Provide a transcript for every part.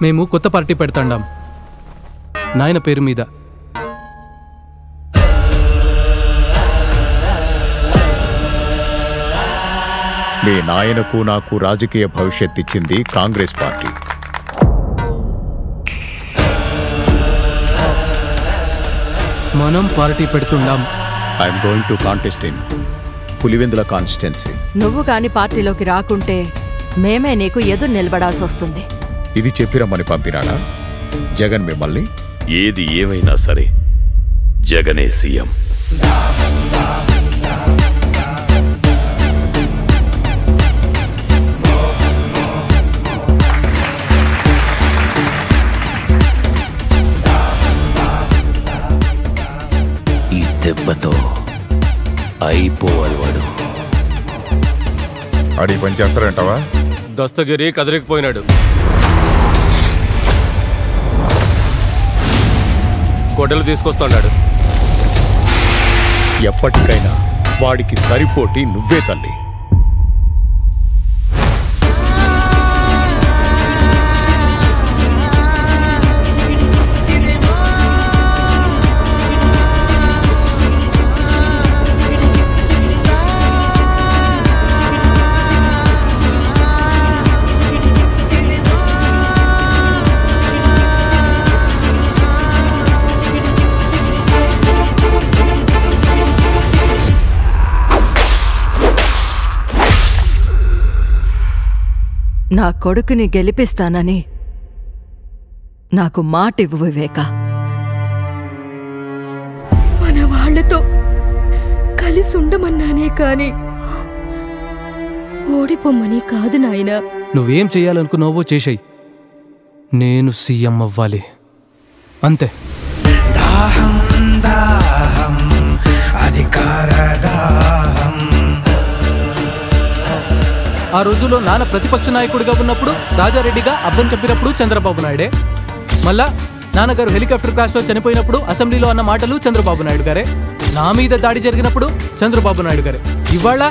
మేము కొత్త పార్టీ పెడతాండాం నాయన పేరు మీద. మీ నాయనకు నాకు రాజకీయ భవిష్యత్ ఇచ్చింది కాంగ్రెస్ పార్టీ. మనం పార్టీ పెడుతుండాం. I'm going to contest in Pulivendula constituency. నువ్వు కాని పార్టీలోకి రాకుంటే మేమే నీకు ఎదురు నిలబడాల్సి వస్తుంది. ఇది చెప్పిరమ్మని పంపినాడా జగన్ మిమ్మల్ని? ఏది ఏమైనా సరే జగనే సీఎం. ఈ దెబ్బతో అయిపోవాలి వాడు. అడిగి పని చేస్తారంటావా? దస్తగిరి కదిరికిపోయినాడు. గొడ్డలు తీసుకొస్తున్నాడు. ఎప్పటికైనా వాడికి సరిపోటీ నువ్వే తల్లి. నా కొడుకుని గెలిపిస్తానని నాకు మాట ఇవ్వు వివేక. మన వాళ్లతో కలిసి ఉండమన్నానే కాని ఓడిపోమ్మని కాదు నాయనా. నువ్వేం చెయ్యాలనుకున్నావో చేసేయ్, నేను సీఎం అవ్వాలి అంతే. దాహం దాహం అధికార దాహం. ఆ రోజుల్లో నాన్న ప్రతిపక్ష నాయకుడిగా ఉన్నప్పుడు రాజారెడ్డిగా అబ్బం చెప్పినప్పుడు చంద్రబాబు నాయుడే. మళ్ళా నాన్నగారు హెలికాప్టర్ క్రాష్లో చనిపోయినప్పుడు అసెంబ్లీలో అన్న మాటలు చంద్రబాబు నాయుడు గారే. నా మీద దాడి జరిగినప్పుడు చంద్రబాబు నాయుడు గారే. ఇవాళ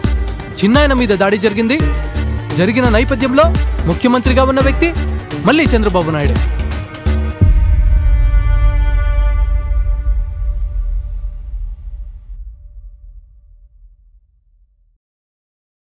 చిన్నాయన మీద దాడి జరిగిన నేపథ్యంలో ముఖ్యమంత్రిగా ఉన్న వ్యక్తి మళ్ళీ చంద్రబాబు నాయుడు.